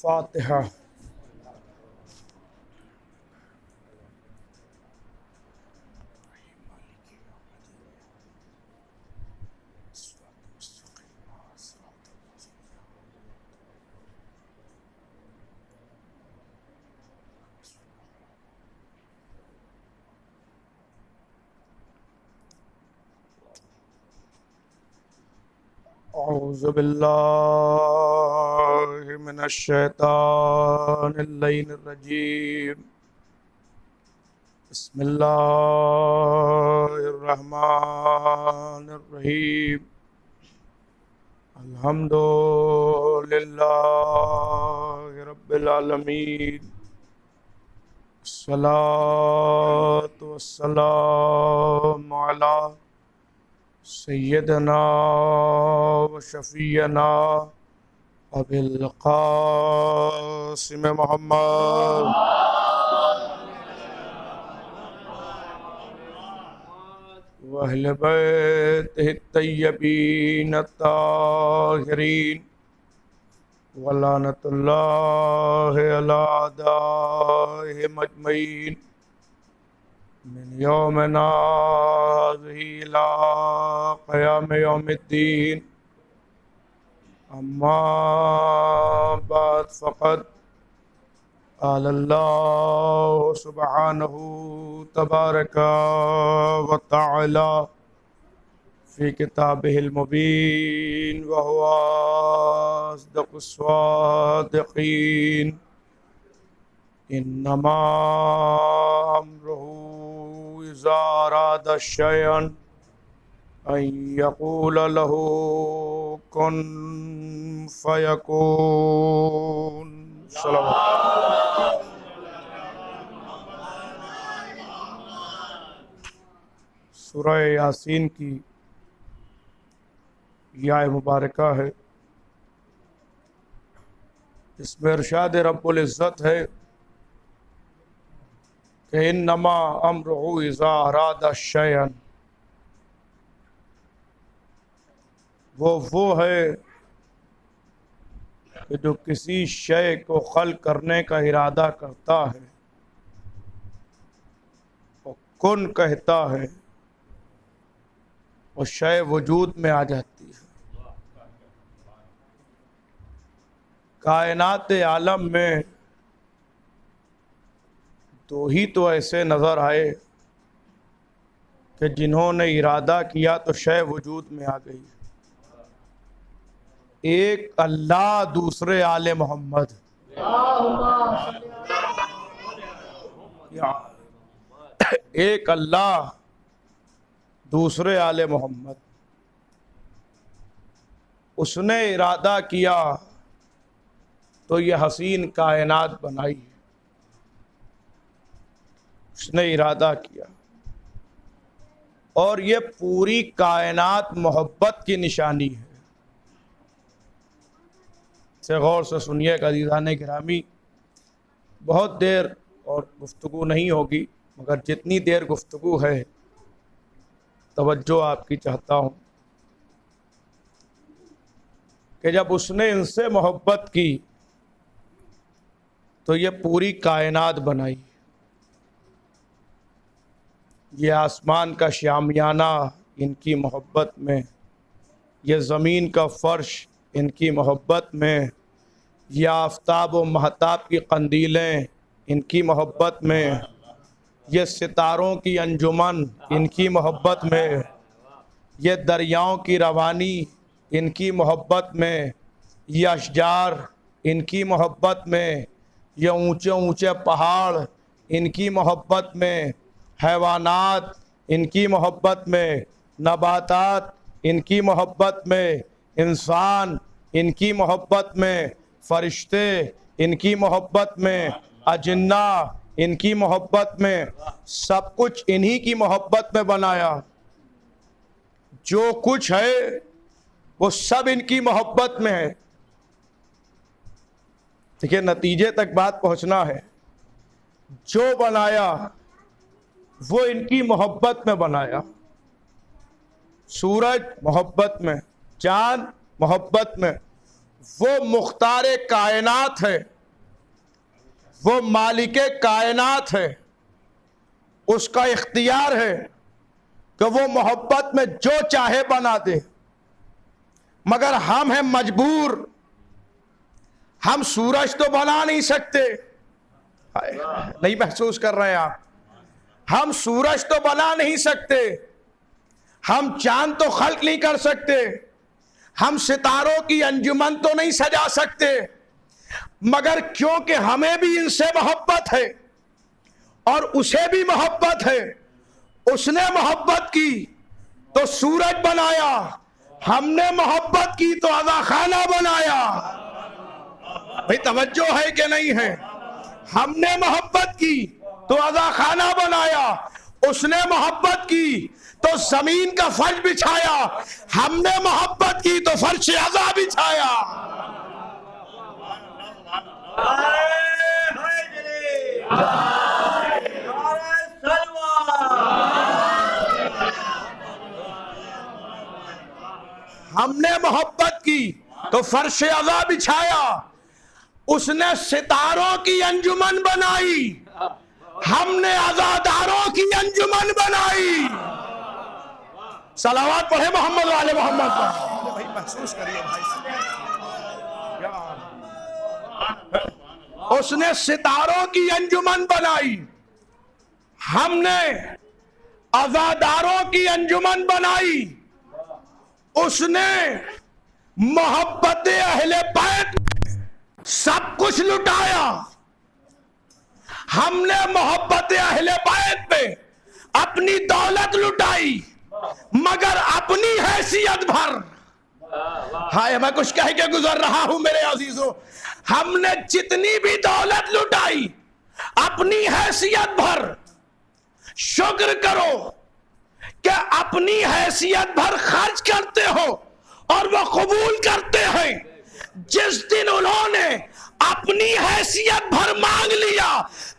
फातिहा। औज़ु बिल्लाहि मिनश शैतानिर रजीम। बिस्मिल्लाहिर रहमानिर रहीम। अल्हम्दुलिल्लाहि रब्बिल आलमीन। अस्सलातु वस्सलामु अला सय्यदना व शफ़ीना अबिल क़ासिम मोहम्मद व अहले बैतिहि तय्यबीन ताहिरीन व लानतुल्लाहि अला अदाइहिम अजमईन मिन यौमिना हाज़िही इला क़याम यौमिद्दीन। अम्मा बाद फ़क़द क़ाल अल्लाहु सुब्हानहु तबारक व तआला फ़ी किताबिहिल मुबीन व हुवा अस्दक़ुस स्वादिक़ीन। इन्नमा अम्रुहु इज़ा अरादा शयअन अन यक़ूल लहू कुन फ़यकून। सूरह यासीन की यह आयत मुबारका है। इसमें इरशाद रब्बुल इज़्ज़त है कि इन्नमा अम्रुहु इज़ा अरादा शयअन, वो है कि जो किसी शय को खल्क़ करने का इरादा करता है और कुन कहता है और शय वजूद में आ जाती है। कायनात आलम में दो ही तो ऐसे नज़र आए कि जिन्होंने इरादा किया तो शय वजूद में आ गई। एक अल्लाह, दूसरे आले मोहम्मद। एक अल्लाह, दूसरे आले मोहम्मद। उसने इरादा किया तो ये हसीन कायनात बनाई। उसने इरादा किया और ये पूरी कायनात मोहब्बत की निशानी है। से गौर से सुनिएगा अज़ीज़ाने गिरामी। बहुत देर और गुफ्तगू नहीं होगी, मगर जितनी देर गुफ्तगू है तवज्जो आपकी चाहता हूँ कि जब उसने इनसे मोहब्बत की तो ये पूरी कायनात बनाई। ये आसमान का शामियाना इनकी मोहब्बत में, ये ज़मीन का फ़र्श इनकी मोहब्बत में, ये आफ़ताब व महताब की कंदीलें इनकी मोहब्बत में, ये सितारों की अंजुमन इनकी मोहब्बत में, ये दरियाओं की रवानी इनकी मोहब्बत में, ये अशजार इनकी मोहब्बत में, ये ऊंचे ऊंचे पहाड़ इनकी मोहब्बत में, हैवानात इनकी मोहब्बत में, नबातात इनकी मोहब्बत में, इंसान इनकी मोहब्बत में, फरिश्ते इनकी मोहब्बत में, अजिन्ना इनकी मोहब्बत में। सब कुछ इन्हीं की मोहब्बत में बनाया। जो कुछ है वो सब इनकी मोहब्बत में है। देखिए, नतीजे तक बात पहुंचना है। जो बनाया वो इनकी मोहब्बत में बनाया। सूरज मोहब्बत में, चांद मोहब्बत में। वो मुख्तार कायनात है वो मालिके कायनात है, उसका इख्तियार है कि वो मोहब्बत में जो चाहे बना दे, मगर हम हैं मजबूर। हम सूरज तो बना नहीं सकते, नहीं महसूस कर रहे हैं आप? हम सूरज तो बना नहीं सकते, हम चांद तो खल्क नहीं कर सकते, हम सितारों की अंजुमन तो नहीं सजा सकते, मगर क्योंकि हमें भी इनसे मोहब्बत है और उसे भी मोहब्बत है, उसने मोहब्बत की तो सूरज बनाया, हमने मोहब्बत की तो अज़ा खाना बनाया। भाई तवज्जो है कि नहीं है? हमने मोहब्बत की तो अज़ा खाना बनाया, उसने मोहब्बत की तो जमीन का फर्श बिछाया, हमने मोहब्बत की तो फर्श अज़ा बिछाया। हमने मोहब्बत की तो फर्श अज़ा बिछाया, उसने सितारों की अंजुमन बनाई, हमने अज़ादारों की अंजुमन बनाई। सलावत पढ़े मोहम्मद वाले मोहम्मद पर। भाई महसूस करिए भाई, उसने सितारों की अंजुमन बनाई, हमने अज़ादारों की अंजुमन बनाई, उसने मोहब्बत अहले बैत सब कुछ लुटाया, हमने मोहब्बत अहले बैत पे अपनी दौलत लुटाई, मगर अपनी हैसियत भर। हाय मैं कुछ कह के गुजर रहा हूं मेरे अजीजों, हमने जितनी भी दौलत लुटाई अपनी हैसियत भर। शुक्र करो कि अपनी हैसियत भर खर्च करते हो और वो कबूल करते हैं। जिस दिन उन्होंने अपनी हैसियत भर मांग लिया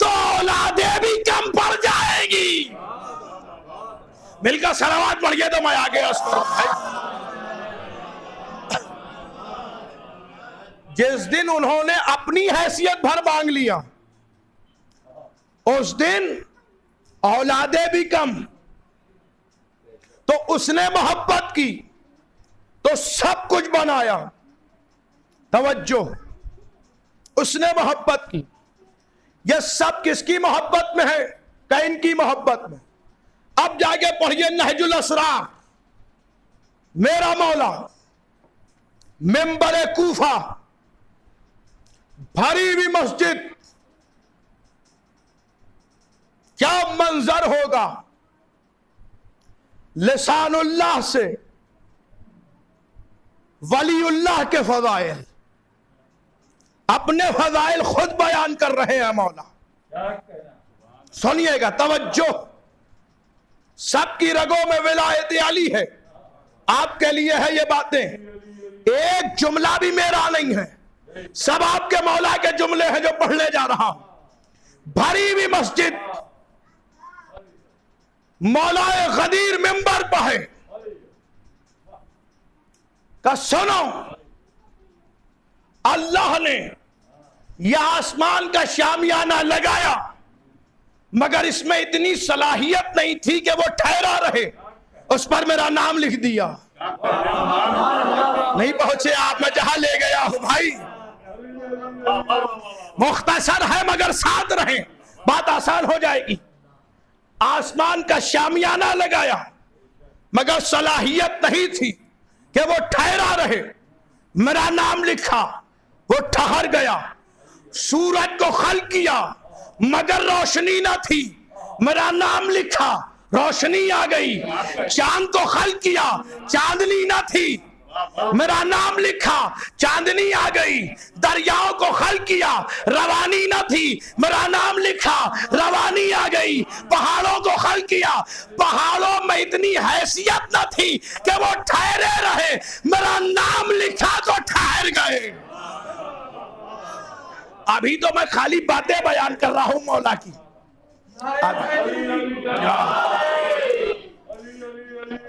तो औलादे भी कम पड़ जाएगी। मिलकर सलावत पढ़िए तो मैं आगे जिस दिन उन्होंने अपनी हैसियत भर मांग लिया उस दिन औलादे भी कम। तो उसने मोहब्बत की तो सब कुछ बनाया। तवज्जो, उसने मोहब्बत की। यह सब किसकी मोहब्बत में है? कैन की मोहब्बत में। अब जाके पढ़िए नहजुल असरार। मेरा मौला मिंबर कूफा, भरी हुई मस्जिद, क्या मंजर होगा। लिसानुल्लाह से वलीउल्लाह के फजाइल, अपने फजाइल खुद बयान कर रहे हैं मौला। सुनिएगा, तवज्जो। सबकी रगों में विलायत अली है, आपके लिए है ये बातें। एक जुमला भी मेरा नहीं है, सब आपके मौला के जुमले हैं जो पढ़ने जा रहा हूं। भरी हुई मस्जिद, मौलाए गदीर मिंबर पर है का सुनो, अल्लाह ने यह आसमान का शामियाना लगाया, मगर इसमें इतनी सलाहियत नहीं थी कि वो ठहरा रहे। उस पर मेरा नाम लिख दिया। नहीं पहुंचे आप, मैं जहां ले गया हूं भाई। मुख्तसर है मगर साथ रहे, बात आसान हो जाएगी। आसमान का शामियाना लगाया, मगर सलाहियत नहीं थी कि वो ठहरा रहे। मेरा नाम लिखा, वो ठहर गया। सूरज को खल किया, मगर रोशनी न थी। मेरा नाम लिखा, रोशनी आ गई। चांद को खल किया, चांदनी न थी। मेरा नाम लिखा, चांदनी आ गई। दरियाओं को खल किया, रवानी न थी। मेरा नाम लिखा, रवानी आ गई। पहाड़ों को खल किया, पहाड़ों में इतनी हैसियत न थी कि वो ठहरे रहे। मेरा नाम लिखा तो ठहर गए। अभी तो मैं खाली बातें बयान कर रहा हूं मौला की।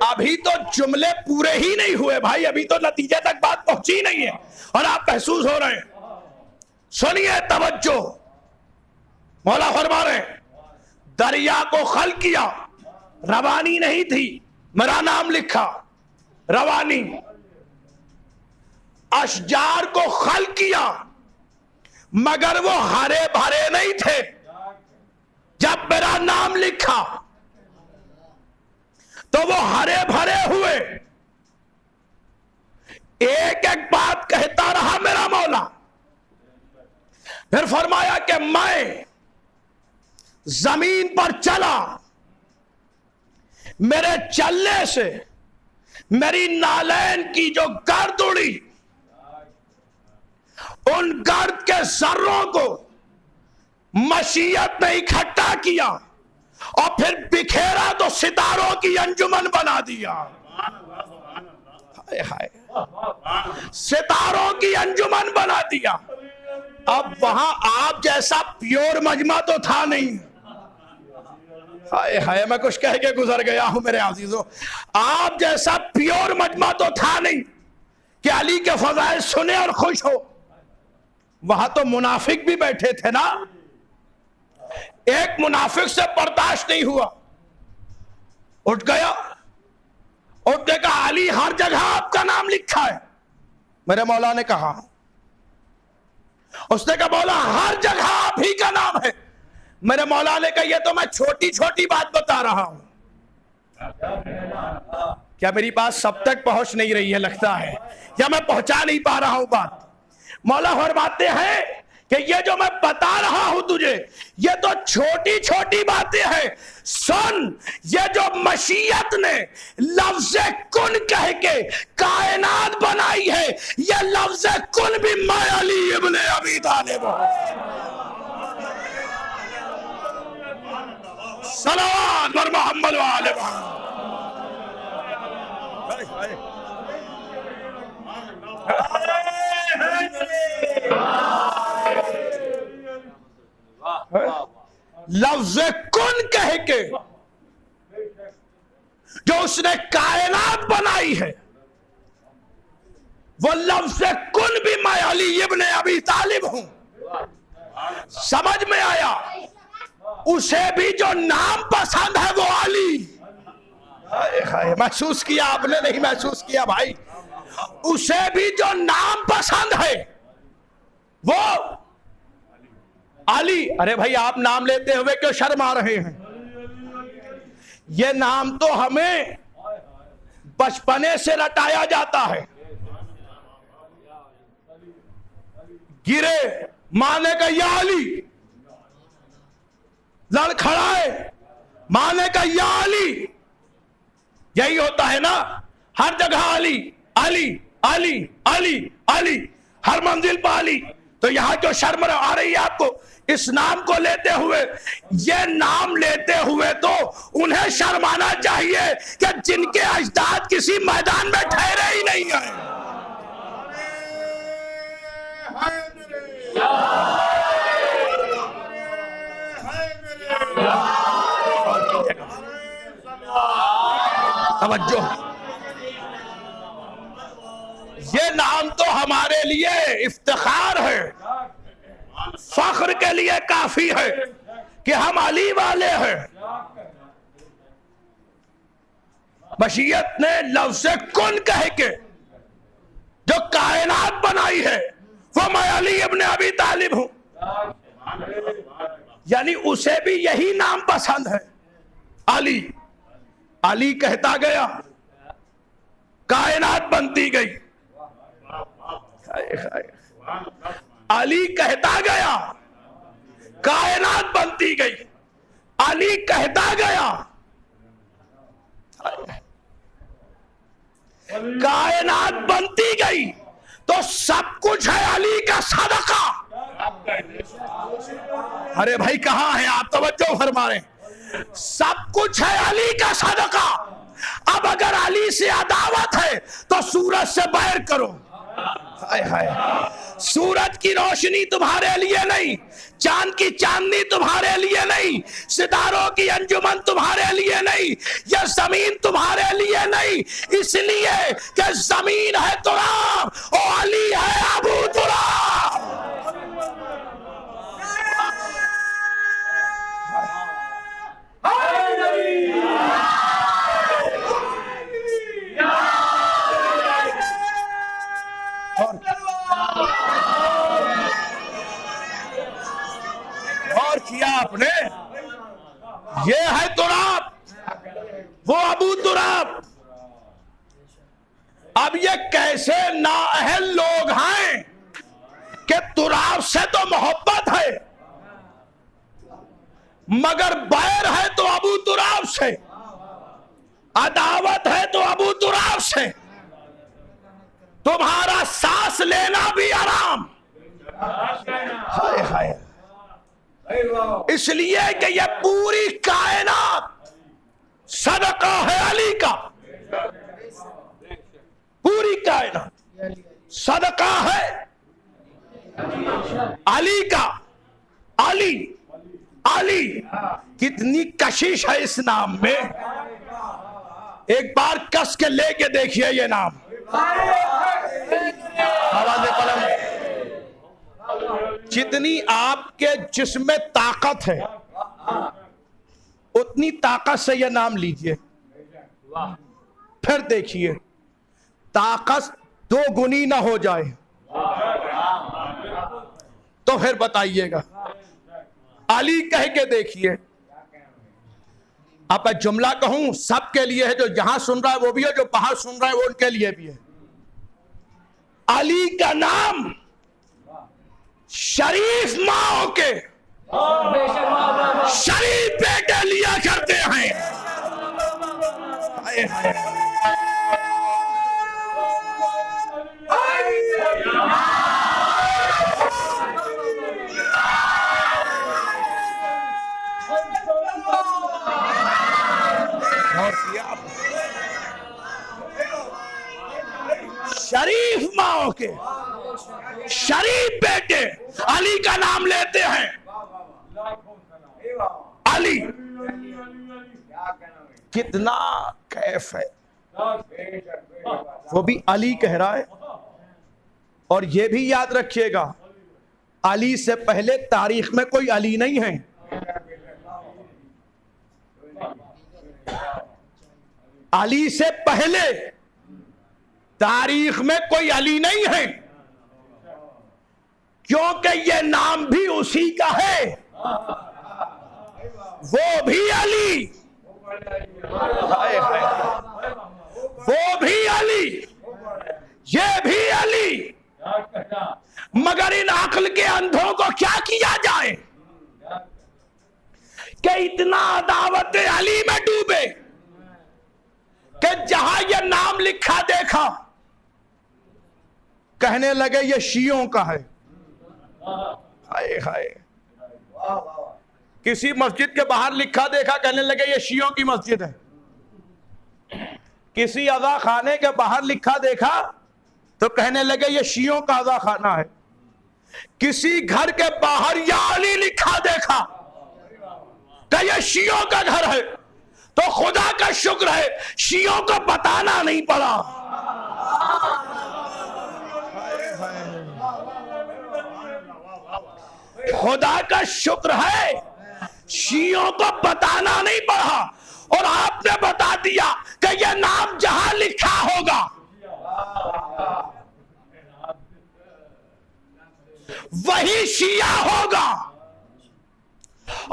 अभी तो जुमले पूरे ही नहीं हुए भाई, अभी तो नतीजे तक बात पहुंची नहीं है और आप महसूस हो रहे हैं। सुनिए, तवज्जो। मौला फरमा रहे दरिया को खल किया, रवानी नहीं थी, मेरा नाम लिखा रवानी। अशजार को खल किया मगर वो हरे भरे नहीं थे, जब मेरा नाम लिखा तो वो हरे भरे हुए। एक एक बात कहता रहा मेरा मौला। फिर फरमाया कि मैं जमीन पर चला, मेरे चलने से मेरी नालैन की जो गर्द उड़ी, उन गर्द के जर्रों को मशीयत ने इकट्ठा किया और फिर बिखेरा तो सितारों की अंजुमन बना दिया। हाय हाय, सितारों की अंजुमन बना दिया। अब वहां आप जैसा प्योर मजमा तो था नहीं। हाय हाय, मैं कुछ कह के गुजर गया हूं मेरे अजीजों। आप जैसा प्योर मजमा तो था नहीं कि अली के फजाइल सुने और खुश हो। वहां तो मुनाफिक भी बैठे थे ना। एक मुनाफिक से बर्दाश्त नहीं हुआ, उठ गया, उठने का अली हर जगह आपका नाम लिखा है। मेरे मौला ने कहा, उसने कहा मौला हर जगह आप ही का नाम है। मेरे मौला ने कहा ये तो मैं छोटी छोटी बात बता रहा हूं। क्या मेरी बात सब तक पहुंच नहीं रही है लगता है, या मैं पहुंचा नहीं पा रहा हूं बात? मौला फरमाते हैं कि ये जो मैं बता रहा हूं तुझे, ये तो छोटी छोटी बातें हैं। सुन, ये जो मशीयत ने लफ्ज़ कुन कह के कायनात बनाई है, ये लफ्ज़ कुन भी मैं अली इब्ने अबी तालिब हूं। सलावत पर मोहम्मद वाले लफ्ज़ कुन कह के जो उसने कायनात बनाई है, वो लफ्ज़ कुन भी मैं अली इब्ने अबी तालिब हूं। समझ में आया? उसे भी जो नाम पसंद है वो अली। महसूस किया आपने? नहीं महसूस किया भाई? उसे भी जो नाम पसंद है वो अली। अरे भाई, आप नाम लेते हुए क्यों शर्मा रहे हैं? ये नाम तो हमें बचपने से रटाया जाता है। गिरे माने का या अली, लड़खड़ाए माने का या अली। यही होता है ना, हर जगह अली अली अली अली अली, हर मंजिल पर अली। तो यहां जो शर्म आ रही है आपको इस नाम को लेते हुए, ये नाम लेते हुए तो उन्हें शर्माना चाहिए कि जिनके अजदाद किसी मैदान में ठहरे ही नहीं है। तवज्जो, ये नाम तो हमारे लिए इफ्तिखार है, फख्र के लिए काफी है कि हम अली वाले हैं। मशीयत ने लफ्ज़ कुन कह के जो कायनात बनाई है वो मैं अली इब्ने अबी तालिब हूं। यानी उसे भी यही नाम पसंद है, अली। अली कहता गया, कायनात बनती गई। अली कहता गया, कायनात बनती गई। अली कहता गया, कायनात बनती गई। तो सब कुछ है अली का सदका। अरे भाई, कहां है आप? तवज्जो फरमा रहे। सब कुछ है अली का सदका। अब अगर अली से अदावत है तो सूरज से बैर करो। हाय हाय, सूरज की रोशनी तुम्हारे लिए नहीं, चांद की चांदनी तुम्हारे लिए नहीं, सितारों की अंजुमन तुम्हारे लिए नहीं, यह जमीन तुम्हारे लिए नहीं। इसलिए कि जमीन है तुराब और अली है अबू तुराब। अब ये कैसे नाअहल लोग हैं कि तुराब से तो मोहब्बत है मगर बैर है तो अबू तुराब से, अदावत है तो अबू तुराब से, तुम्हारा सांस लेना भी आराम। हाय हाय, इसलिए कि ये पूरी कायनात सदका है अली का, पूरी कायनात सदका है अली का। अली अली, कितनी कशिश है इस नाम में। एक बार कस के लेके देखिए ये नाम। आवाज़ कलम, जितनी आपके जिस्म में ताकत है उतनी ताकत से यह नाम लीजिए, फिर देखिए ताकत दो गुनी ना हो जाए तो फिर बताइएगा। अली कह के देखिए। अब मैं जुमला कहूं सबके लिए है, जो जहां सुन रहा है वो भी है, जो बाहर सुन रहा है वो उनके लिए भी है। अली का नाम शरीफ माओ के शरीफ बेटे लिया करते हैं। हाय हाय, शरीफ माओ के शरीफ बेटे अली का नाम लेते हैं। अली कितना कैफ है, वो भी अली कह रहा है। और ये भी याद रखिएगा, अली से पहले तारीख में कोई अली नहीं है। अली से पहले तारीख में कोई अली नहीं है, क्योंकि ये नाम भी उसी का है। वो भी अली, वो भी अली, ये भी अली। मगर इन अक्ल के अंधों को क्या किया जाए कि इतना दावत अली में डूबे कि जहां ये नाम लिखा देखा कहने लगे ये शियों का है। हाय हाय, किसी मस्जिद के बाहर लिखा देखा कहने लगे ये शियों की मस्जिद है। किसी अज़ा खाने के बाहर लिखा देखा तो कहने लगे ये शियों का अज़ा खाना है। किसी घर के बाहर या अली लिखा देखा कि ये शियों का घर है, तो खुदा का शुक्र है शियों को बताना नहीं पड़ा। खुदा का शुक्र है शियों को बताना नहीं पड़ा, और आपने बता दिया कि यह नाम जहां लिखा होगा वही शिया होगा,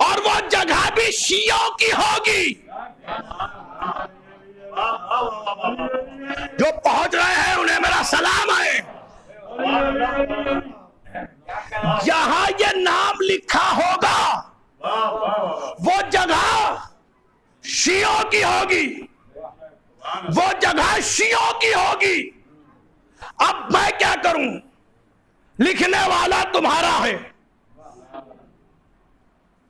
और वो जगह भी शियों की होगी। जो पहुंच रहे हैं उन्हें मेरा सलाम है। जहां ये नाम लिखा होगा वो जगह शियों की होगी, वो जगह शियों की होगी। अब मैं क्या करूं, लिखने वाला तुम्हारा है,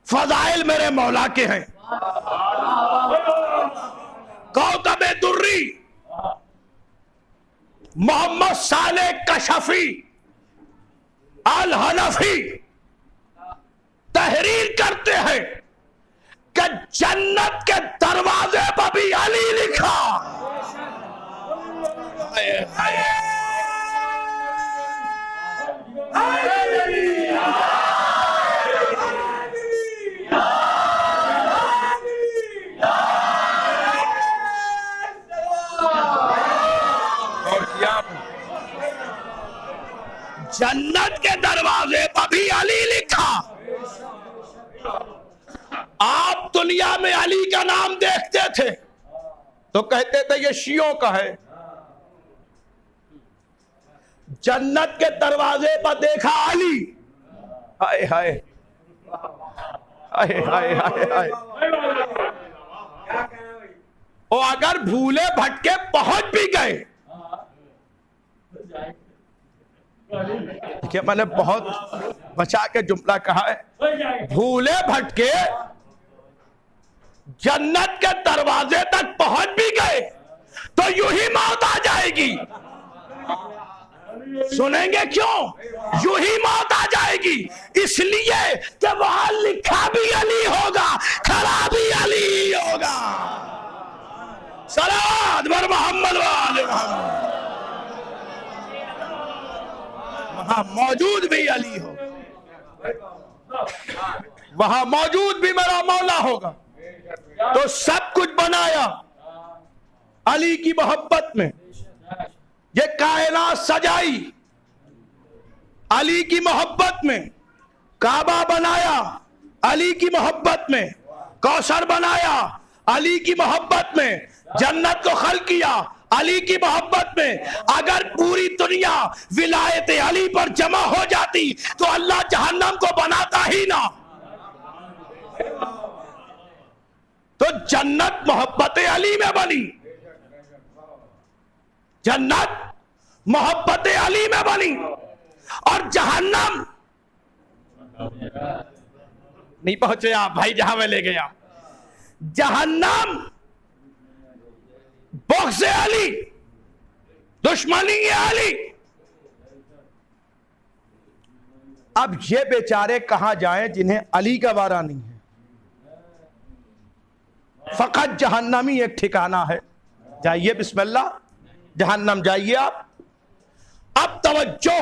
फजाइल मेरे मौला के हैं। कौतब दुर्री मोहम्मद साले कशफी अल हनफी तहरीर करते हैं कि जन्नत के दरवाजे पर भी अली लिखा। जन्नत के दरवाजे पर भी अली लिखा। आप दुनिया में अली का नाम देखते थे तो कहते थे ये शियों का है, जन्नत के दरवाजे पर देखा अली, हाय हाय हाय हाय हाय हाय। और अगर भूले भटके पहुंच भी गए, देखिए मैंने बहुत बचा के जुमला कहा है, भूले भटके जन्नत के दरवाजे तक पहुंच भी गए तो यूं ही मौत आ जाएगी। सुनेंगे क्यों? यूं ही मौत आ जाएगी, इसलिए कि वहां लिखा भी अली होगा, खड़ा भी अली ही होगा। सलावत बर मोहम्मद वाले मोहम्मद, वहां मौजूद भी अली हो, वहां मौजूद भी मेरा मौला होगा। तो सब कुछ बनाया अली की मोहब्बत में, ये कायनात सजाई अली की मोहब्बत में, काबा बनाया अली की मोहब्बत में, कौसर बनाया अली की मोहब्बत में, जन्नत को खल्क किया अली की मोहब्बत में। अगर पूरी दुनिया विलायत अली पर जमा हो जाती तो अल्लाह जहन्नम को बनाता ही ना। तो जन्नत मोहब्बत अली में बनी, जन्नत मोहब्बत अली में बनी, और जहन्नम नहीं पहुंचे आप भाई जहां मैं ले गया। जहन्नम बुग़्ज़ अली, दुश्मनी अली। अब ये बेचारे कहां जाएं जिन्हें अली का वारा नहीं है। फकत जहन्नमी एक ठिकाना है, जाइए बिस्मिल्लाह, जहन्नम जाइए आप। अब तवज्जो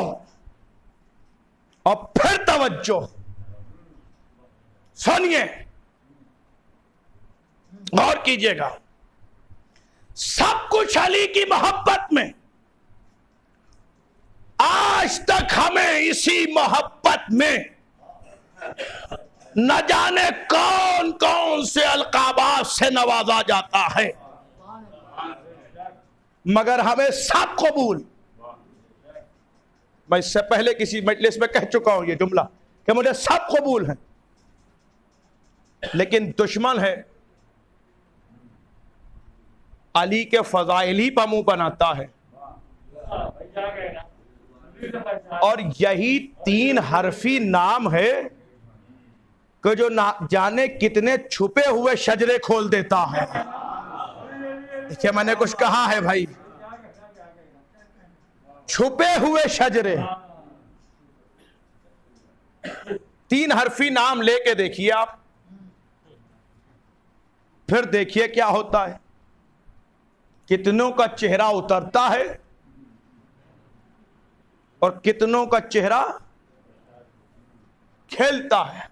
और फिर तवज्जो, सुनिए गौर कीजिएगा। सब कुछ अली की मोहब्बत में, आज तक हमें इसी मोहब्बत में न जाने कौन कौन से अलकाबात से नवाजा जाता है, मगर हमें सब कबूल। मैं इससे पहले किसी मजलिस में कह चुका हूं ये जुमला कि मुझे सब कबूल है, लेकिन दुश्मन है अली के फजाइली पर मुंह बनाता है। और यही 3 हरफी नाम है कि जो ना जाने कितने छुपे हुए शजरे खोल देता है। देखिए मैंने कुछ कहा है भाई, छुपे हुए शजरे। 3 हरफी नाम लेके देखिए आप, फिर देखिए क्या होता है। कितनों का चेहरा उतरता है और कितनों का चेहरा खेलता है।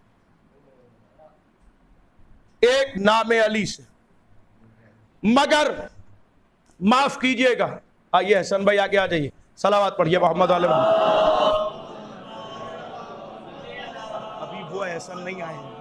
एक नाम अली से, मगर माफ कीजिएगा, आइए हसन भाई आगे आ जाइए, सलावत पढ़िए मोहम्मद वाले मोहम्मद। अभी वो हसन नहीं आए हैं।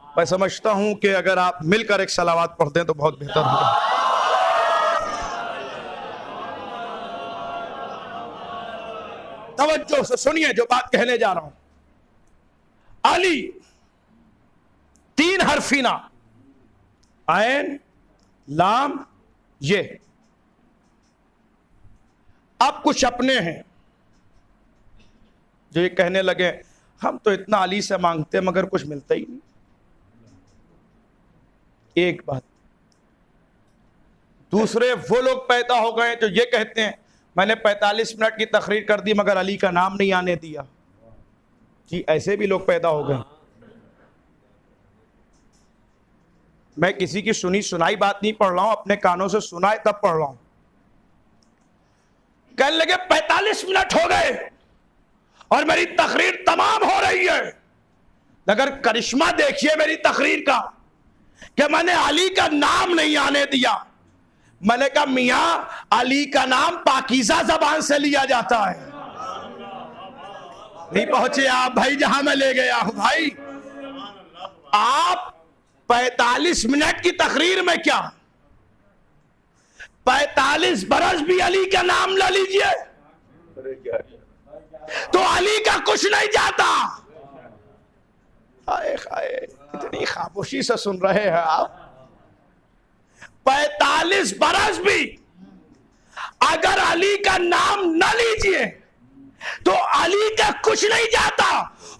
मैं समझता हूं कि अगर आप मिलकर एक सलावत पढ़ दें तो बहुत बेहतर होगा। तवज्जो से सुनिए जो बात कहने जा रहा हूं। अली 3 हरफी नाम, ऐन, लाम, ये। अब कुछ अपने हैं जो ये कहने लगे हम तो इतना अली से मांगते मगर कुछ मिलता ही नहीं। एक बात। दूसरे वो लोग पैदा हो गए जो ये कहते हैं मैंने 45 मिनट की तकरीर कर दी मगर अली का नाम नहीं आने दिया। जी ऐसे भी लोग पैदा हो गए। मैं किसी की सुनी सुनाई बात नहीं पढ़ रहा हूं, अपने कानों से सुना है तब पढ़ रहा हूं। कहने लगे 45 मिनट हो गए और मेरी तकरीर तमाम हो रही है, मगर करिश्मा देखिए मेरी तकरीर का कि मैंने अली का नाम नहीं आने दिया। मैंने कहा मियां अली का नाम पाकीज़ा ज़बान से लिया जाता है, नहीं पहुंचे आप भाई जहां मैं ले गया हूं भाई। आप 45 मिनट की तकरीर में क्या 45 बरस भी अली का नाम ला लीजिए तो अली का कुछ नहीं जाता। हाय हाय, इतनी खामोशी से सुन रहे हैं आप। 45 बरस भी अगर अली का नाम न लीजिए तो अली का कुछ नहीं जाता,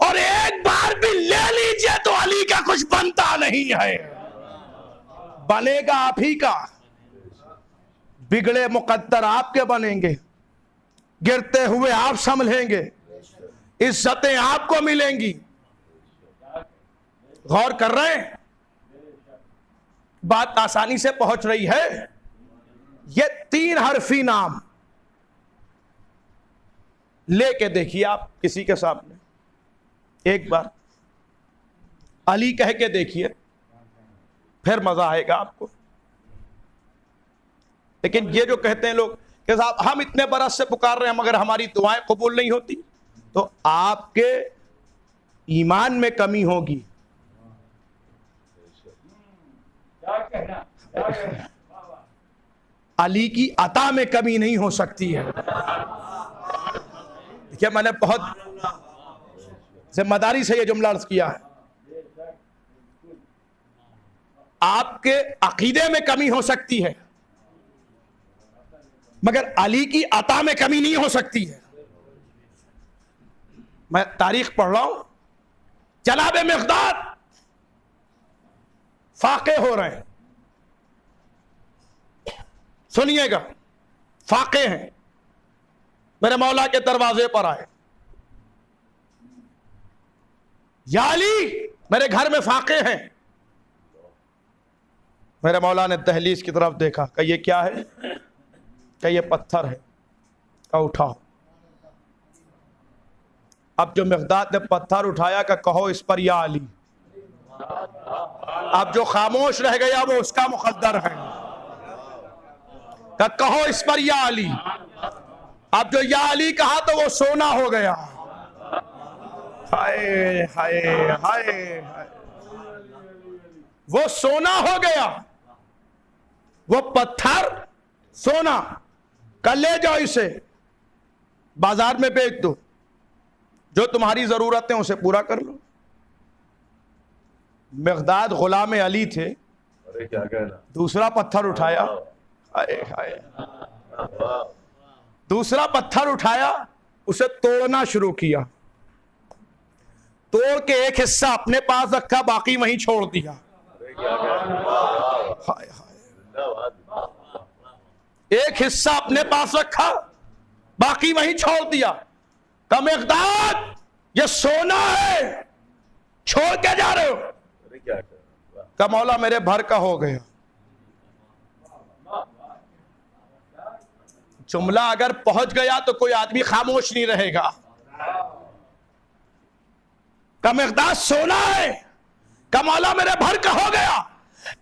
और एक बार भी ले लीजिए तो अली का कुछ बनता नहीं है। बनेगा आप ही का। बिगड़े मुकद्दर आपके बनेंगे, गिरते हुए आप संभलेंगे, इज्जतें आपको मिलेंगी। गौर कर रहे हैं, बात आसानी से पहुंच रही है। ये 3 हरफी नाम लेके देखिए आप किसी के सामने, एक बार अली कह के देखिए, फिर मजा आएगा आपको। लेकिन ये जो कहते हैं लोग कि साहब हम इतने बरस से पुकार रहे हैं मगर हमारी दुआएं कबूल नहीं होती, तो आपके ईमान में कमी होगी। अली की अता में कमी नहीं हो सकती है। देखिए मैंने बहुत जिम्मेदारी से यह जुमला अर्ज किया है। आपके अकीदे में कमी हो सकती है मगर अली की अता में कमी नहीं हो सकती है। मैं तारीख पढ़ रहा हूं, जनाब मिक़दाद फाके हो रहे हैं, सुनिएगा, फाके हैं, मेरे मौला के दरवाजे पर आए, या अली मेरे घर में फाके हैं। मेरे मौला ने दहलीज की तरफ देखा, कहा ये क्या है? कहा ये पत्थर है। कहा उठाओ। अब जो मिक़दाद ने पत्थर उठाया का कहो इस पर या अली। अब जो खामोश रह गया वो उसका मुक़द्दर है। का कहो इस पर या अली। अब जो या अली कहा तो वो सोना हो गया। हाय हाय हाय हाय, वो सोना हो गया, वो पत्थर सोना। कल ले जाओ इसे बाजार में बेच दो, जो तुम्हारी जरूरत है उसे पूरा कर लो। मिक़दाद गुलाम अली थे। अरे क्या कहना। दूसरा पत्थर उठाया, हाय हाय, दूसरा पत्थर उठाया, उसे तोड़ना शुरू किया। तोड़ के एक हिस्सा अपने पास रखा, बाकी वहीं छोड़ दिया। हाय हाय, एक हिस्सा अपने पास रखा, बाकी वहीं छोड़ दिया। का मिक़दाद ये सोना है, छोड़ के जा रहे हो? का मौला मेरे भर का हो गया। जुमला अगर पहुंच गया तो कोई आदमी खामोश नहीं रहेगा। का मिक़दाद सोना है, का मौला मेरे भर का हो गया।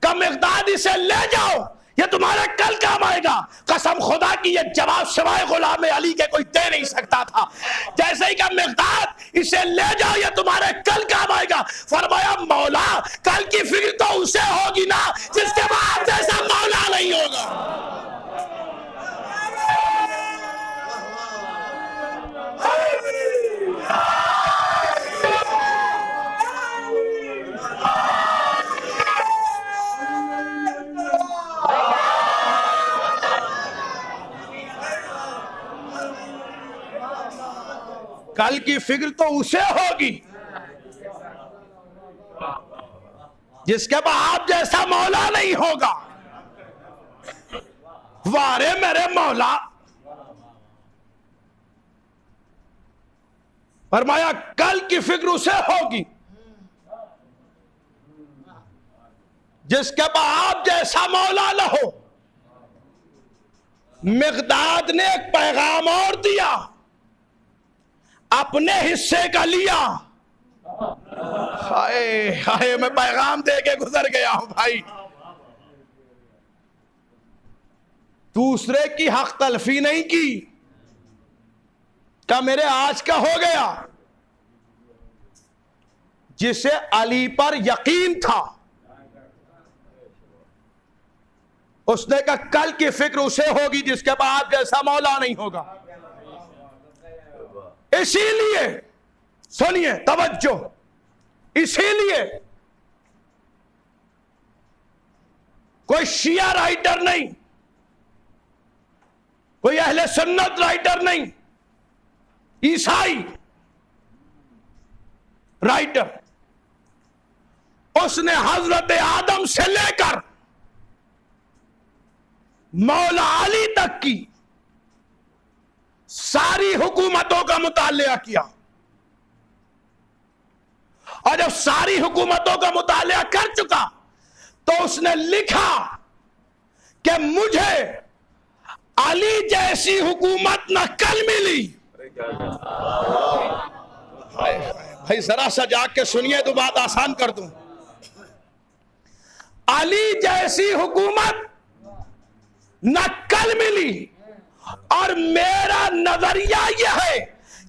का मिक़दाद इसे ले जाओ, ये तुम्हारे कल काम आएगा। कसम खुदा की ये जवाब सिवाय गुलाम अली के कोई दे नहीं सकता था। जैसे ही का मिक़दाद इसे ले जाओ, ये तुम्हारे कल काम आएगा। फरमाया मौला कल की फिक्र तो उसे होगी ना जिसके बाद जैसा मौला नहीं होगा। कल की फिक्र तो उसे होगी जिसके बाद जैसा मौला नहीं होगा। वारे मेरे मौला, फरमाया कल की फिक्र उसे होगी जिसके बाद जैसा मौला न हो। मिक़दाद ने एक पैगाम और दिया, अपने हिस्से का लिया। हाय हाय, मैं पैगाम दे के गुजर गया हूं भाई। दूसरे की हक तलफी नहीं की। क्या मेरे आज का हो गया? जिसे अली पर यकीन था, उसने कहा कल की फिक्र उसे होगी जिसके बाद जैसा मौला नहीं होगा। इसीलिए सुनिए, तवज्जो, इसीलिए कोई शिया राइटर नहीं, कोई अहले सुन्नत राइटर नहीं, ईसाई राइटर, उसने हजरत आदम से लेकर मौला अली तक की सारी हुकूमतों का मुतालिया किया, और जब सारी हुकूमतों का मुतालिया कर चुका तो उसने लिखा कि मुझे अली जैसी हुकूमत न कल मिली। भाई जरा सा जाके सुनिए तो बात आसान कर दूं। अली जैसी हुकूमत न कल मिली, और मेरा नजरिया यह है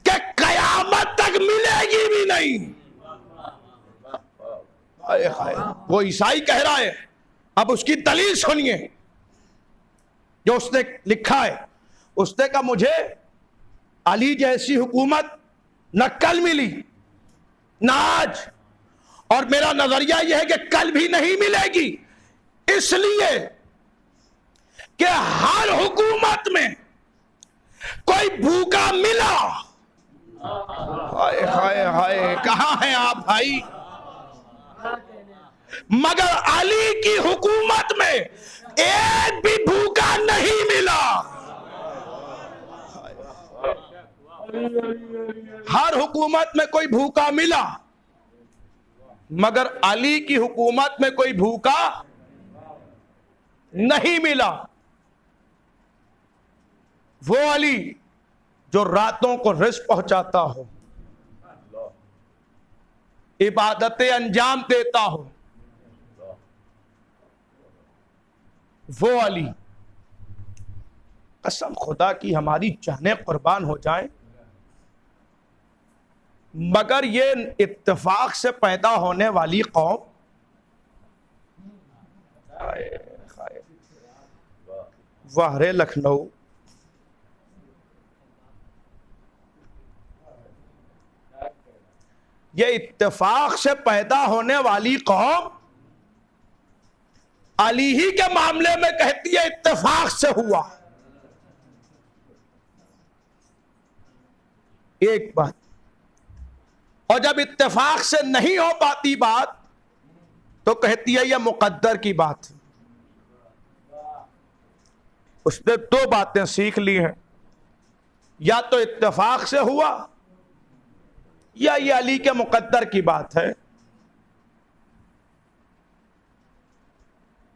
कि कयामत तक मिलेगी भी नहीं। हाय हाय, वो ईसाई कह रहा है, अब उसकी दलील सुनिए जो उसने लिखा है। उसने कहा मुझे अली जैसी हुकूमत न कल मिली न आज, और मेरा नजरिया यह है कि कल भी नहीं मिलेगी, इसलिए कि हर हुकूमत में कोई भूखा मिला। हाय हाय हाय, कहां हैं आप भाई? मगर अली की हुकूमत में एक भी भूखा नहीं मिला। हर हुकूमत में कोई भूखा मिला, मगर अली की हुकूमत में कोई भूखा नहीं मिला। वो अली जो रातों को रिज़्क़ पहुंचाता हो, इबादतें अंजाम देता हो, वो अली, कसम खुदा की हमारी जाने कुर्बान हो जाए, मगर ये इत्तेफाक से पैदा होने वाली कौम, वाहरे लखनऊ, ये इत्तेफाक से पैदा होने वाली कौम अली ही के मामले में कहती है इत्तेफाक से हुआ। एक बात, और जब इत्तेफाक से नहीं हो पाती बात तो कहती है यह मुकद्दर की बात है। उसने दो बातें सीख ली हैं, या तो इत्तेफाक से हुआ या ये अली के मुकद्दर की बात है।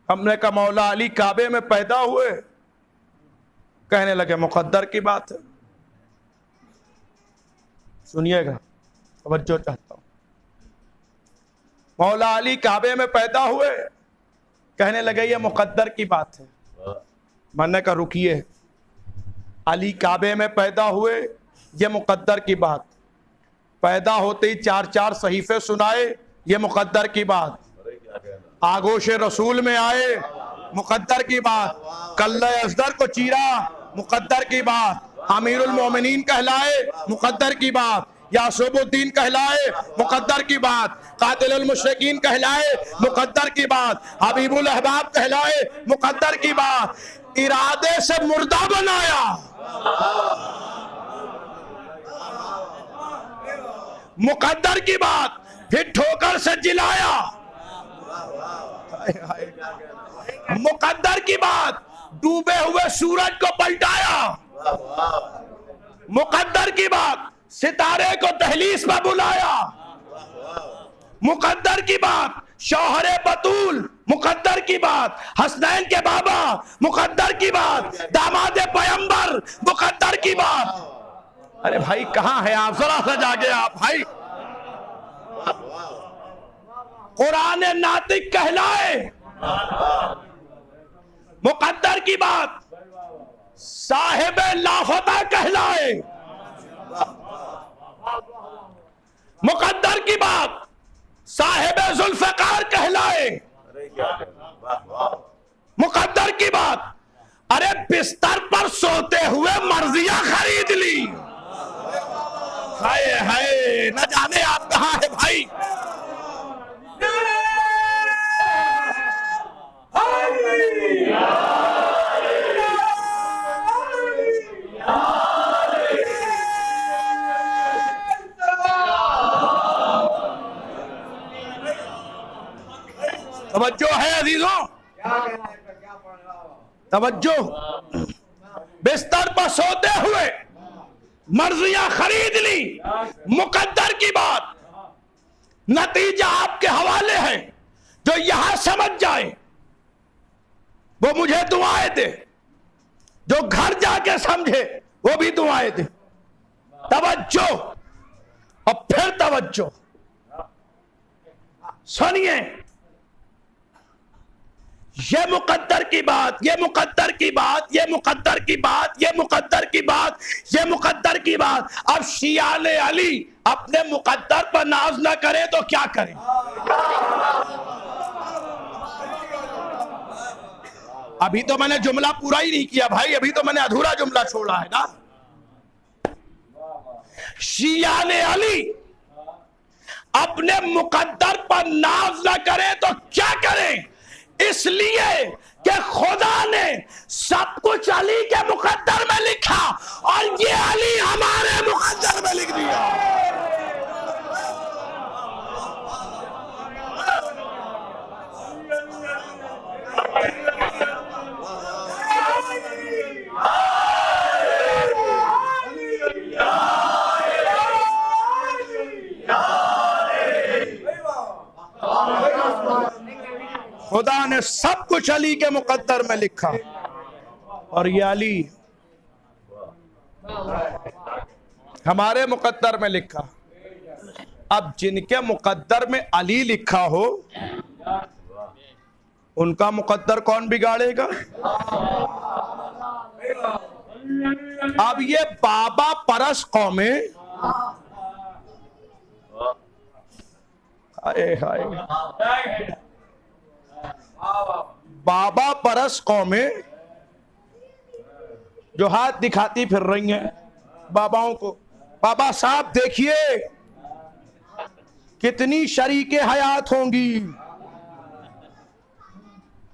हमने कहा मौला अली काबे में पैदा हुए, कहने लगे मुकद्दर की बात है। सुनिएगा, तवज्जो चाहता हूं। मौला अली काबे में पैदा हुए, कहने लगे ये मुकद्दर की बात है। मैंने कहा रुकिए, अली काबे में पैदा हुए, ये मुकद्दर की बात, पैदा होते ही चार चार सहीफे सुनाए, ये मुकद्दर की बात, आगोश रसूल में आए, मुकद्दर की बात, कल्ले अज़दर को चीरा, मुकद्दर की बात, अमीरुल मोमिनीन कहलाए, मुकद्दर की बात, यासूबुद्दीन कहलाए, मुकद्दर की बात, कातिलुल मुशरिकीन कहलाए, मुकद्दर की बात, हबीबुल अहबाब कहलाए, मुकद्दर की बात, इरादे से मुर्दा बनाया, मुकद्दर की बात, फिर ठोकर से जिलाया, मुकद्दर की बात, डूबे हुए सूरज को पलटाया, मुकद्दर की बात, सितारे को दहलीज पर बुलाया, मुकद्दर की बात, शौहरे बतूल, मुकद्दर की बात, हसनैन के बाबा, मुकद्दर की बात, दामादे पैगंबर, मुकद्दर की बात। अरे भाई कहां है आप? जरा सा जागे आप भाई। कुरान नातिक कहलाए, मुकद्दर की बात, साहिब लाफता कहलाए, मुकद्दर की बात, की बात, अरे बिस्तर पर सोते हुए मर्जियां खरीद ली। हाय हाय, न जाने आप कहां है भाई। तवज्जो है अजीजों, तवज्जो। बिस्तर पर सोते हुए मर्जियां खरीद ली, मुकद्दर की बात। नतीजा आपके हवाले है, जो यहां समझ जाए वो मुझे दुआएं दे, जो घर जाके समझे वो भी दुआएं दे। तवज्जो और फिर तवज्जो, सुनिए, ये मुकद्दर की बात, ये मुकद्दर की बात, ये मुकद्दर की बात, ये मुकद्दर की बात, ये मुकद्दर की बात। अब शियाने अली अपने मुकद्दर पर नाज ना करे तो क्या करे। अभी तो मैंने जुमला पूरा ही नहीं किया भाई, अभी तो मैंने अधूरा जुमला छोड़ा है ना। शियाने अली अपने मुकद्दर पर नाज ना करे तो क्या करें, इसलिए कि खुदा ने सब कुछ अली के मुकद्दर में लिखा और ये अली हमारे मुकद्दर में लिख दिया। खुदा ने सब कुछ अली के मुकद्दर में लिखा और ये अली हमारे मुकद्दर में लिखा। अब जिनके मुकद्दर में अली लिखा हो उनका मुकद्दर कौन बिगाड़ेगा। अब ये बाबा परस कौमें, हाय हाय, बाबा परस कौमें जो हाथ दिखाती फिर रही हैं बाबाओं को, बाबा साहब देखिए कितनी शरीके हयात होंगी,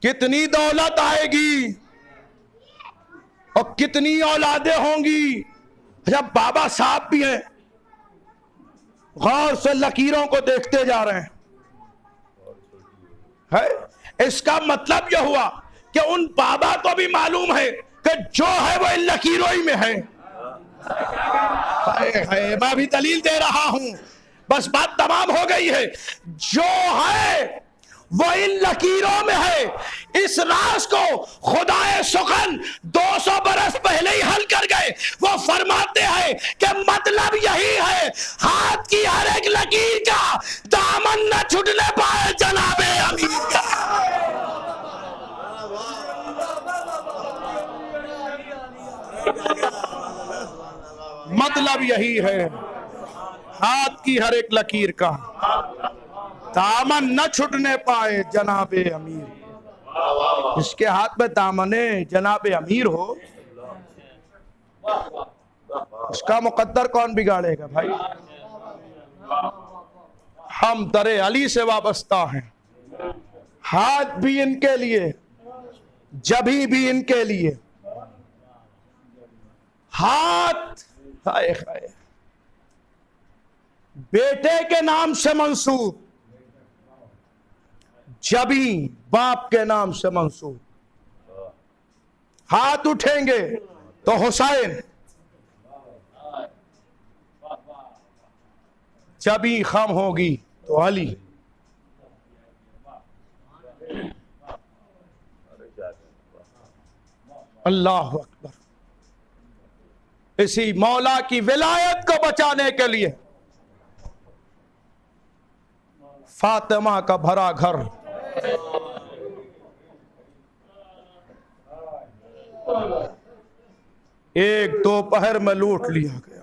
कितनी दौलत आएगी और कितनी औलादें होंगी। जब बाबा साहब भी हैं, गौर से लकीरों को देखते जा रहे हैं। इसका मतलब यह हुआ कि उन बाबा को भी मालूम है कि जो है वो इन लकीरों ही में है। मैं भी दलील दे रहा हूं, बस बात तमाम हो गई है। जो है वो इन लकीरों में है। इस राज को खुदाए सुखन 200 बरस पहले ही हल कर गए। वो फरमाते हैं कि मतलब यही है, हाथ की हर एक लकीर का दामन न छूटने पाए जनाबे अमीर का। मतलब यही है, हाथ की हर एक लकीर का दामन न छूटने पाए जनाबे अमीर। इसके हाथ में दामने जनाबे अमीर हो, उसका मुकद्दर कौन बिगाड़ेगा भाई। हम दरे अली से वाबस्ता हैं, हाथ भी इनके लिए, जभी भी इनके लिए। हाथ हाय हाय बेटे के नाम से मंसूब, जबी बाप के नाम से मंसूब। हाथ उठेंगे तो हुसैन, जबी खम होगी तो अली। अल्लाह अकबर। इसी मौला की विलायत को बचाने के लिए फातिमा का भरा घर, एक दोपहर में लूट लिया गया।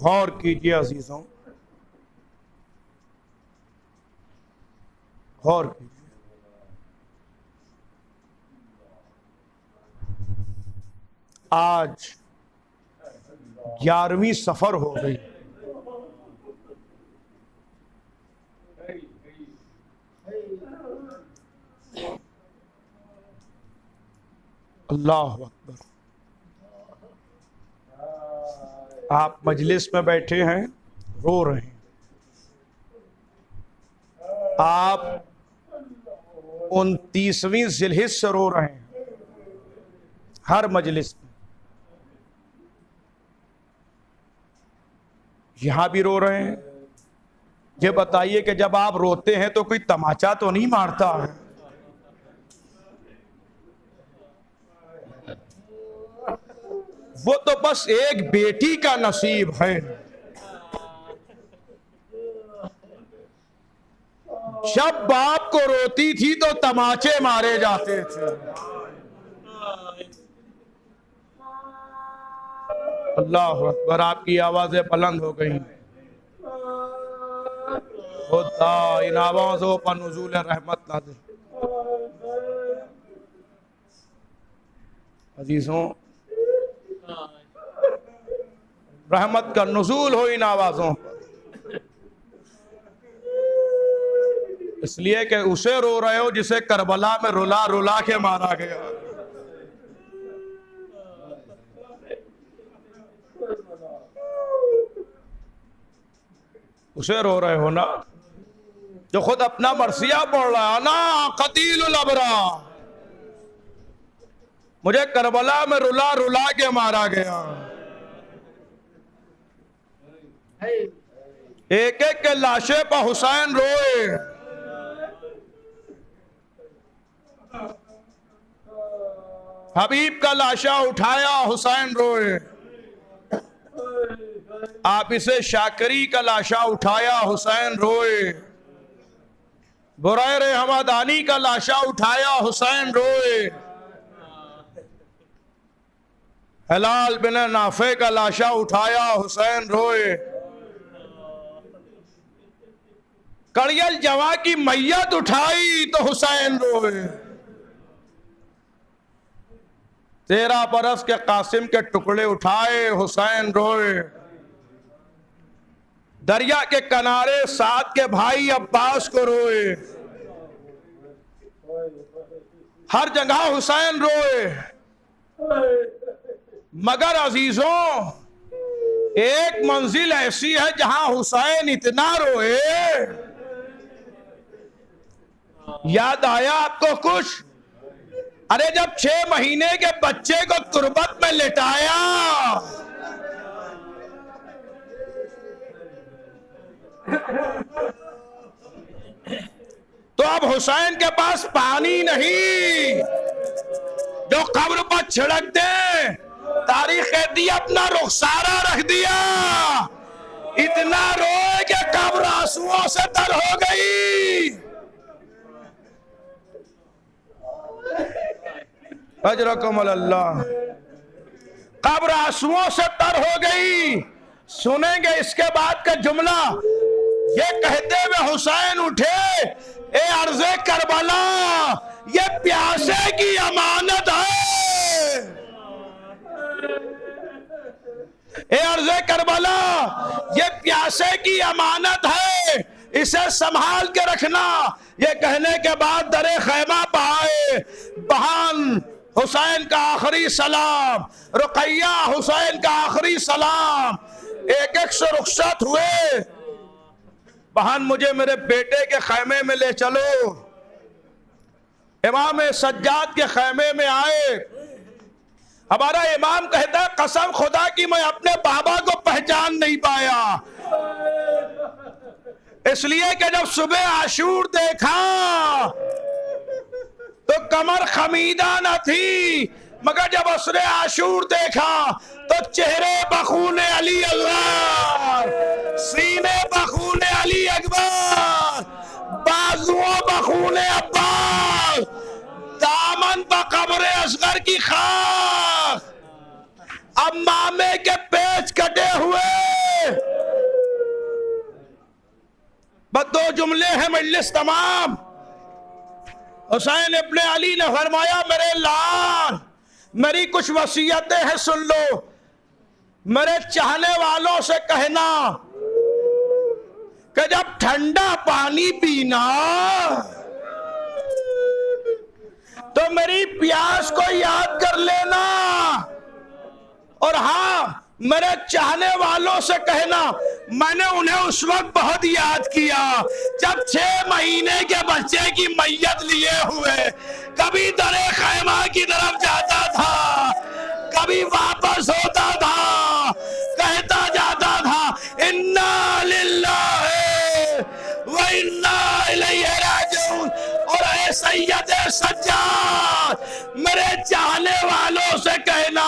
गौर कीजिए अजीजों, गौर कीजिए। आज 11वीं सफर हो गई। अल्लाह अकबर। आप मजलिस में बैठे हैं, रो रहे हैं। आप 29वीं जिलहिज से रो रहे हैं, हर मजलिस में। यहां भी रो रहे हैं। ये बताइए कि जब आप रोते हैं तो कोई तमाचा तो नहीं मारता है? वो तो बस एक बेटी का नसीब है। जब बाप को रोती थी तो तमाचे मारे जाते थे। अल्लाह अकबर। आपकी आवाजें बुलंद हो गई। खुदा इन आवाजों पर नुज़ूल रहमत नाज़िल। अजीजों, रहमत का नुज़ूल हो इन आवाजों पर, इसलिए कि उसे रो रहे हो जिसे करबला में रुला रुला के मारा गया। उसे रो रहे हो ना जो खुद अपना मरसिया पढ़ रहा है ना। कतीलुल अबरा, मुझे करबला में रुला रुला के मारा गया। एक एक के लाशे पर हुसैन रोए। हबीब का लाशा उठाया, हुसैन रोए। आप इसे शाकरी का लाशा उठाया, हुसैन रोए। बुरैर हमदानी का लाशा उठाया, हुसैन रोए। हिलाल बिन नाफे का लाशा उठाया, हुसैन रोए। कड़ियल जवा की मैयत उठाई तो हुसैन रोए। 13 बरस के कासिम के टुकड़े उठाए, हुसैन रोए। दरिया के किनारे साद के भाई अब्बास को रोए। हर जगह हुसैन रोए। मगर अजीजों, एक मंजिल ऐसी है जहां हुसैन इतना रोए। याद आया आपको कुछ? अरे जब 6 महीने के बच्चे को तुरबत में लिटाया, तो अब हुसैन के पास पानी नहीं जो कब्र पर छिड़क दे। तारीख कहती अपना रुखसारा रख दिया। इतना रोए कि कब्र आंसुओं से तर हो गई। अजरकुम अल्लाह। कब्र आंसुओं से तर हो गई। सुनेंगे इसके बाद का जुमला। ये कहते हुए हुसैन उठे, ए अर्ज़े करबला, ये प्यासे की अमानत है। ए अर्ज़े करबला, ये प्यासे की अमानत है, इसे संभाल के रखना। ये कहने के बाद दरे खैमा पाए। बहन हुसैन का आखिरी सलाम, रुकैया हुसैन का आखिरी सलाम। एक एक से रुखसत हुए। बहन मुझे मेरे बेटे के खैमे में ले चलो। इमाम सज्जाद के खैमे में आए। हमारा इमाम कहता है, कसम खुदा की मैं अपने बाबा को पहचान नहीं पाया। इसलिए कि जब सुबह आशूर देखा तो कमर खमीदा न थी, मगर जब असरे आशूर देखा तो चेहरे बखून अली अकबर, सीने बखून अली अकबर, बाजुओं बखून अब्बास, दामन बकब्र असगर की खाक, अम्मामे के पेच कटे हुए। बस 2 जुमले हैं, मजलिस तमाम। हुसैन इब्ने अली ने फरमाया, मेरे लाल, मेरी कुछ वसीयतें हैं, सुन लो। मेरे चाहने वालों से कहना कि जब ठंडा पानी पीना तो मेरी प्यास को याद कर लेना। और हाँ, मेरे चाहने वालों से कहना, मैंने उन्हें उस वक्त बहुत याद किया जब 6 महीने के बच्चे की मैयत लिए हुए कभी दरे खैमा की तरफ जाता था, कभी वापस होता था, कहता जाता था इन्ना लिल्लाहि व इन्ना इलैहि राजिऊन। और ऐ सैयद सज्जाद, मेरे चाहने वालों से कहना,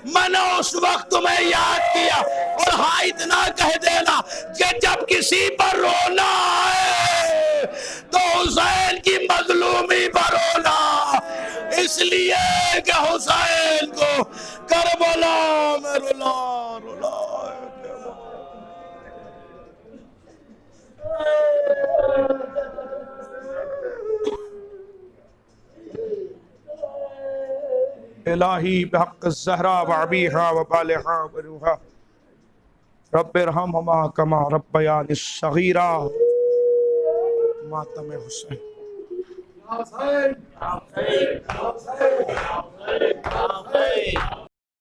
मैंने उस वक्त तुम्हें याद किया। और हाँ, इतना कह देना कि जब किसी पर रोना आए तो हुसैन की मजलूमी पर रोना, इसलिए कि हुसैन को करबला में रुला रुला। इलाही बहक़ ज़हरा व अबीहा व बालिहा व रूहा रब्बिरहम्हुमा कमा रब्बयानी सगीरा। मातम हुसैन।